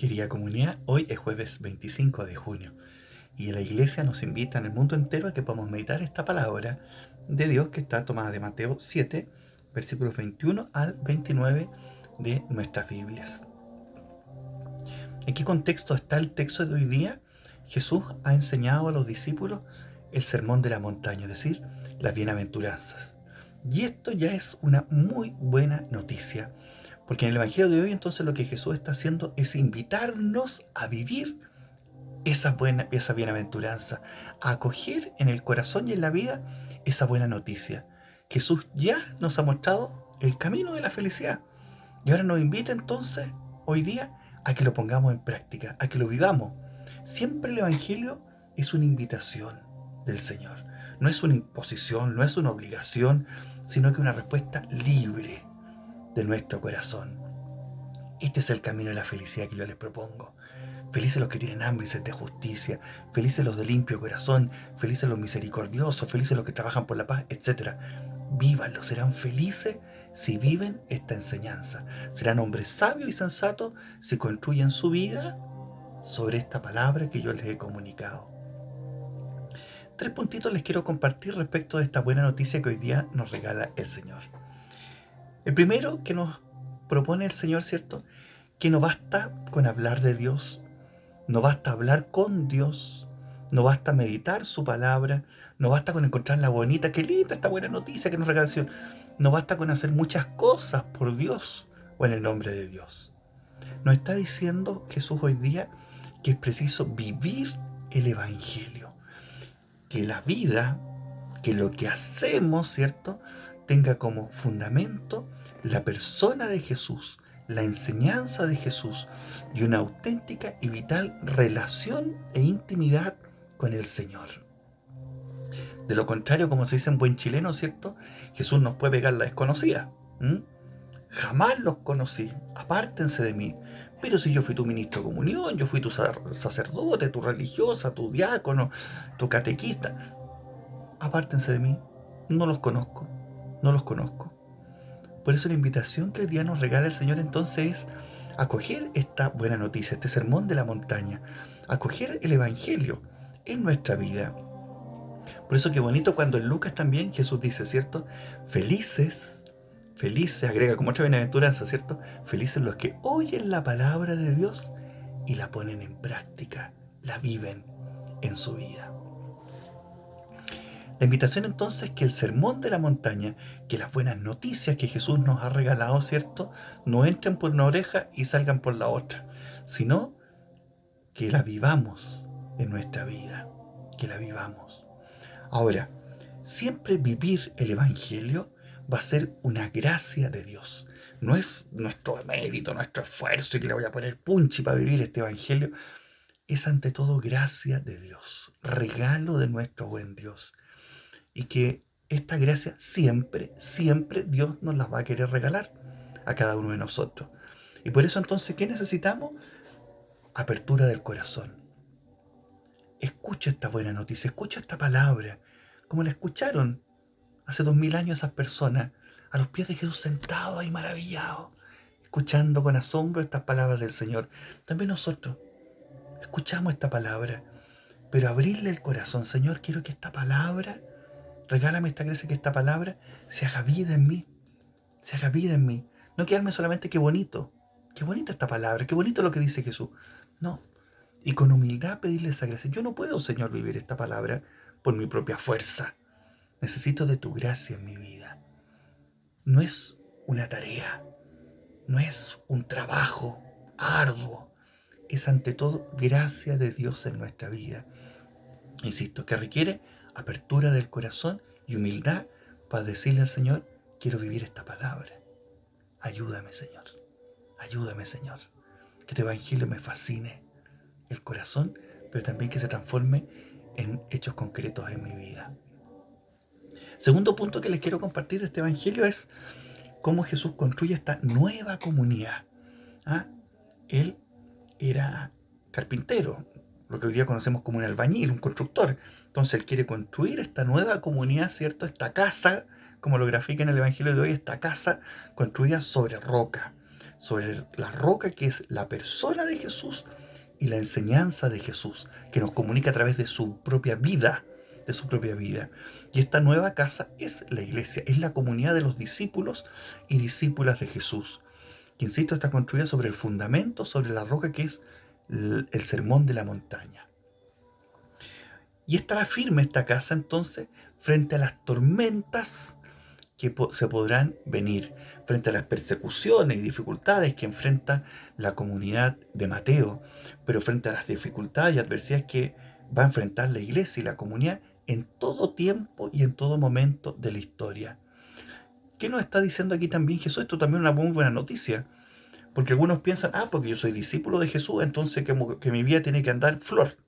Querida comunidad, hoy es jueves 25 de junio y la iglesia nos invita en el mundo entero a que podamos meditar esta palabra de Dios que está tomada de Mateo 7, versículos 21 al 29 de nuestras Biblias. ¿En qué contexto está el texto de hoy día? Jesús ha enseñado a los discípulos el sermón de la montaña, es decir, las bienaventuranzas. Y esto ya es una muy buena noticia, porque en el Evangelio de hoy entonces lo que Jesús está haciendo es invitarnos a vivir esa bienaventuranza, a acoger en el corazón y en la vida esa buena noticia. Jesús ya nos ha mostrado el camino de la felicidad y ahora nos invita entonces hoy día a que lo pongamos en práctica, a que lo vivamos. Siempre el Evangelio es una invitación del Señor, no es una imposición, no es una obligación, sino que una respuesta libre de nuestro corazón. Este es el camino de la felicidad que yo les propongo. Felices los que tienen hambre y sed de justicia, felices los de limpio corazón, felices los misericordiosos, felices los que trabajan por la paz, etc. Vívanlo, serán felices si viven esta enseñanza. Serán hombres sabios y sensatos si construyen su vida sobre esta palabra que yo les he comunicado. 3 puntitos les quiero compartir respecto de esta buena noticia que hoy día nos regala el Señor. El primero que nos propone el Señor, ¿cierto? Que no basta con hablar de Dios, no basta hablar con Dios, no basta meditar su palabra, no basta con encontrarla bonita, qué linda esta buena noticia que nos regala el Señor. No basta con hacer muchas cosas por Dios o en el nombre de Dios. Nos está diciendo Jesús hoy día que es preciso vivir el Evangelio, que la vida, que lo que hacemos, ¿cierto?, tenga como fundamento la persona de Jesús, la enseñanza de Jesús y una auténtica y vital relación e intimidad con el Señor. De lo contrario, como se dice en buen chileno, ¿cierto?, Jesús nos puede pegar la desconocida. Jamás los conocí, apártense de mí. Pero si yo fui tu ministro de comunión, yo fui tu sacerdote, tu religiosa, tu diácono, tu catequista, apártense de mí, no los conozco, no los conozco. Por eso la invitación que hoy día nos regala el Señor entonces es acoger esta buena noticia, este sermón de la montaña, acoger el Evangelio en nuestra vida. Por eso qué bonito cuando en Lucas también Jesús dice, ¿cierto? Felices, agrega como otra bienaventuranza, ¿cierto? Felices los que oyen la palabra de Dios y la ponen en práctica, la viven en su vida. La invitación entonces es que el sermón de la montaña, que las buenas noticias que Jesús nos ha regalado, ¿cierto?, no entren por una oreja y salgan por la otra, sino que la vivamos en nuestra vida, que la vivamos. Ahora, siempre vivir el Evangelio va a ser una gracia de Dios. No es nuestro mérito, nuestro esfuerzo y que le voy a poner punchi para vivir este Evangelio. Es ante todo gracia de Dios, regalo de nuestro buen Dios. Y que esta gracia siempre, siempre Dios nos la va a querer regalar a cada uno de nosotros. Y por eso entonces, ¿qué necesitamos? Apertura del corazón. Escucha esta buena noticia, escucha esta palabra, como la escucharon hace 2000 años esas personas, a los pies de Jesús sentados ahí maravillados, escuchando con asombro estas palabras del Señor. También nosotros escuchamos esta palabra, pero abrirle el corazón. Señor, quiero que esta palabra, regálame esta gracia, que esta palabra se haga vida en mí, se haga vida en mí. No quedarme solamente qué bonita esta palabra, qué bonito lo que dice Jesús. No, y con humildad pedirle esa gracia. Yo no puedo, Señor, vivir esta palabra por mi propia fuerza. Necesito de tu gracia en mi vida. No es una tarea, no es un trabajo arduo, es ante todo gracia de Dios en nuestra vida. Insisto, que requiere apertura del corazón y humildad para decirle al Señor, quiero vivir esta palabra. Ayúdame, Señor. Ayúdame, Señor. Que tu evangelio me fascine el corazón, pero también que se transforme en hechos concretos en mi vida. Segundo punto que les quiero compartir de este evangelio es cómo Jesús construye esta nueva comunidad. Él era carpintero, lo que hoy día conocemos como un albañil, un constructor. Entonces él quiere construir esta nueva comunidad, ¿cierto? Esta casa, como lo grafica en el Evangelio de hoy, esta casa construida sobre roca, sobre la roca que es la persona de Jesús y la enseñanza de Jesús, que nos comunica a través de su propia vida, de su propia vida. Y esta nueva casa es la iglesia, es la comunidad de los discípulos y discípulas de Jesús, que, insisto, está construida sobre el fundamento, sobre la roca que es el sermón de la montaña. Y estará firme esta casa entonces frente a las tormentas que se podrán venir, frente a las persecuciones y dificultades que enfrenta la comunidad de Mateo, pero frente a las dificultades y adversidades que va a enfrentar la iglesia y la comunidad en todo tiempo y en todo momento de la historia. ¿Qué nos está diciendo aquí también Jesús? Esto también es una muy buena noticia, porque algunos piensan, porque yo soy discípulo de Jesús, entonces que mi vida tiene que andar flor,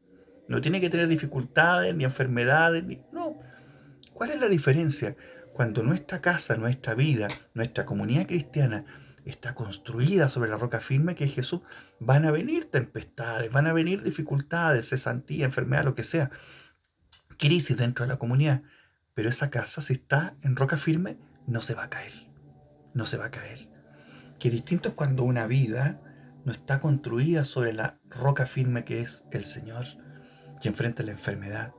no tiene que tener dificultades, ni enfermedades, no. ¿Cuál es la diferencia? Cuando nuestra casa, nuestra vida, nuestra comunidad cristiana está construida sobre la roca firme que es Jesús, van a venir tempestades, van a venir dificultades, cesantía, enfermedad, lo que sea, crisis dentro de la comunidad. Pero esa casa, si está en roca firme, no se va a caer. No se va a caer. Qué distinto es cuando una vida no está construida sobre la roca firme que es el Señor, y enfrenta la enfermedad,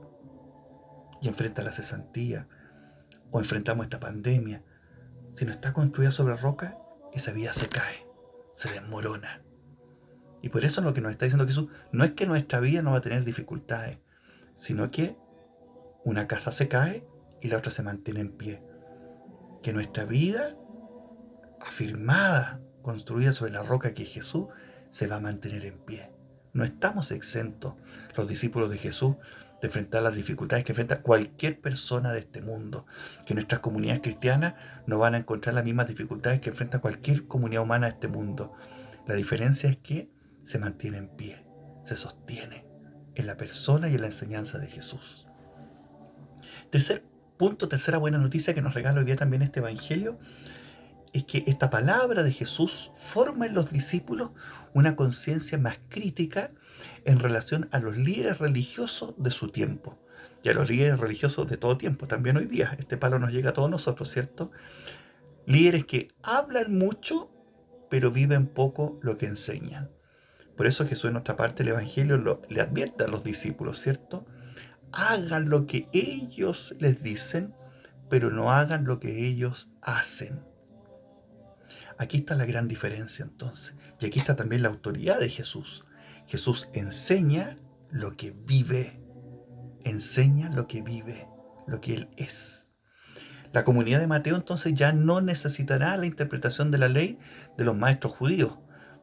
y enfrenta la cesantía, o enfrentamos esta pandemia. Si no está construida sobre roca, esa vida se cae, se desmorona. Y por eso lo que nos está diciendo Jesús no es que nuestra vida no va a tener dificultades, sino que una casa se cae y la otra se mantiene en pie. Que nuestra vida, afirmada, construida sobre la roca que es Jesús, se va a mantener en pie. No estamos exentos, los discípulos de Jesús, de enfrentar las dificultades que enfrenta cualquier persona de este mundo. Que nuestras comunidades cristianas no van a encontrar las mismas dificultades que enfrenta cualquier comunidad humana de este mundo. La diferencia es que se mantiene en pie, se sostiene en la persona y en la enseñanza de Jesús. Tercer punto, tercera buena noticia que nos regala hoy día también este evangelio, es que esta palabra de Jesús forma en los discípulos una conciencia más crítica en relación a los líderes religiosos de su tiempo y a los líderes religiosos de todo tiempo, también hoy día. Este palo nos llega a todos nosotros, ¿cierto? Líderes que hablan mucho, pero viven poco lo que enseñan. Por eso Jesús en otra parte del Evangelio le advierte a los discípulos, ¿cierto? Hagan lo que ellos les dicen, pero no hagan lo que ellos hacen. Aquí está la gran diferencia entonces. Y aquí está también la autoridad de Jesús. Jesús enseña lo que vive. Enseña lo que vive, lo que Él es. La comunidad de Mateo entonces ya no necesitará la interpretación de la ley de los maestros judíos,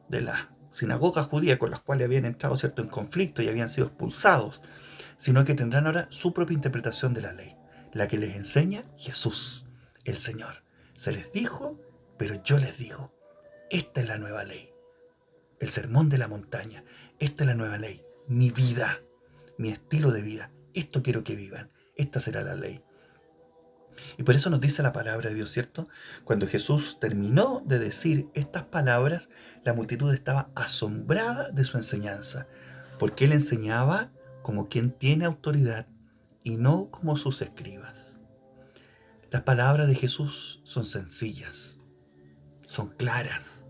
de la sinagoga judía con las cuales habían entrado, ¿cierto?, en conflicto y habían sido expulsados, sino que tendrán ahora su propia interpretación de la ley, la que les enseña Jesús, el Señor. Se les dijo, pero yo les digo, esta es la nueva ley, el sermón de la montaña, esta es la nueva ley, mi vida, mi estilo de vida, esto quiero que vivan, esta será la ley. Y por eso nos dice la palabra de Dios, ¿cierto? Cuando Jesús terminó de decir estas palabras, la multitud estaba asombrada de su enseñanza, porque Él enseñaba como quien tiene autoridad y no como sus escribas. Las palabras de Jesús son sencillas, son claras,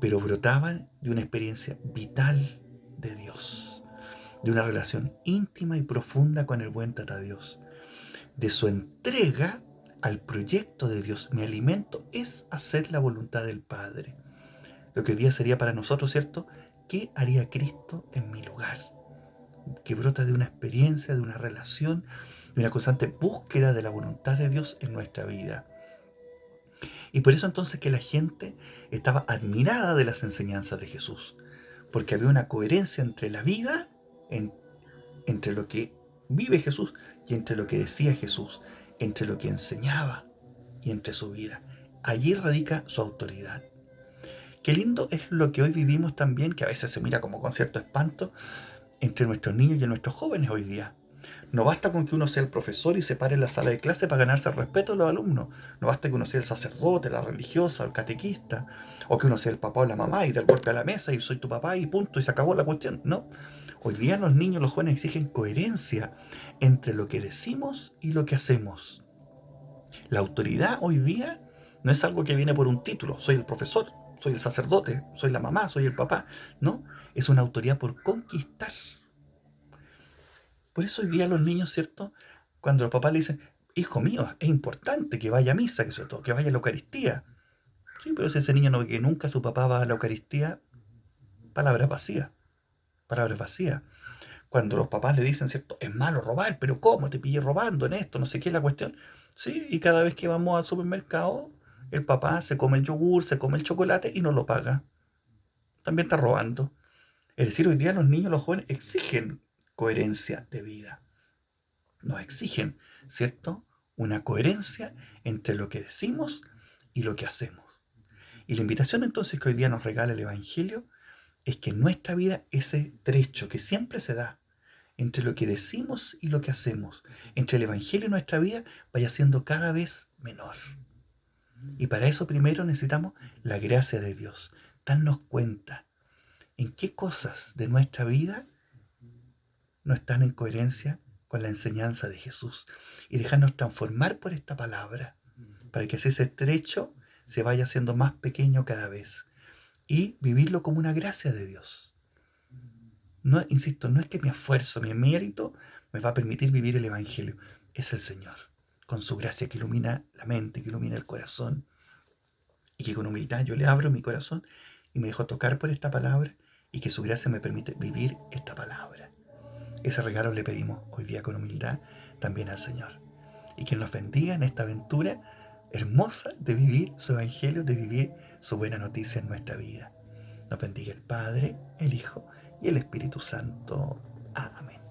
pero brotaban de una experiencia vital de Dios, de una relación íntima y profunda con el buen Tatadios, de su entrega al proyecto de Dios. Mi alimento es hacer la voluntad del Padre. Lo que hoy día sería para nosotros, ¿cierto? ¿Qué haría Cristo en mi lugar? Que brota de una experiencia, de una relación, de una constante búsqueda de la voluntad de Dios en nuestra vida. Y por eso entonces que la gente estaba admirada de las enseñanzas de Jesús, porque había una coherencia entre la vida, entre lo que vive Jesús y entre lo que decía Jesús, entre lo que enseñaba y entre su vida. Allí radica su autoridad. Qué lindo es lo que hoy vivimos también, que a veces se mira como con cierto espanto, entre nuestros niños y nuestros jóvenes hoy día. No basta con que uno sea el profesor y se pare en la sala de clase para ganarse el respeto de los alumnos. No basta que uno sea el sacerdote, la religiosa, el catequista, o que uno sea el papá o la mamá y dar golpe a la mesa y soy tu papá y punto, y se acabó la cuestión. No. Hoy día los niños, los jóvenes exigen coherencia entre lo que decimos y lo que hacemos. La autoridad hoy día no es algo que viene por un título. Soy el profesor, soy el sacerdote, soy la mamá, soy el papá. No, es una autoridad por conquistar. Por eso hoy día los niños, ¿cierto? Cuando los papás le dicen, hijo mío, es importante que vaya a misa, que vaya a la Eucaristía. Sí, pero si ese niño no ve que nunca su papá va a la Eucaristía, palabra vacía, palabra vacía. Cuando los papás le dicen, ¿cierto? Es malo robar, pero ¿cómo? Te pillé robando en esto, no sé qué es la cuestión. Sí, y cada vez que vamos al supermercado, el papá se come el yogur, se come el chocolate y no lo paga. También está robando. Es decir, hoy día los niños, los jóvenes exigen coherencia de vida. Nos exigen, ¿cierto? Una coherencia entre lo que decimos y lo que hacemos. Y la invitación entonces que hoy día nos regala el Evangelio es que en nuestra vida ese trecho que siempre se da entre lo que decimos y lo que hacemos, entre el Evangelio y nuestra vida, vaya siendo cada vez menor. Y para eso primero necesitamos la gracia de Dios, darnos cuenta en qué cosas de nuestra vida no están en coherencia con la enseñanza de Jesús y dejarnos transformar por esta palabra, para que ese trecho se vaya haciendo más pequeño cada vez y vivirlo como una gracia de Dios. No, insisto, no es que mi esfuerzo, mi mérito me va a permitir vivir el Evangelio, es el Señor, con su gracia que ilumina la mente, que ilumina el corazón, y que con humildad yo le abro mi corazón y me dejo tocar por esta palabra y que su gracia me permite vivir esta palabra. Ese regalo le pedimos hoy día con humildad también al Señor. Y que nos bendiga en esta aventura hermosa de vivir su Evangelio, de vivir su buena noticia en nuestra vida. Nos bendiga el Padre, el Hijo y el Espíritu Santo. Amén.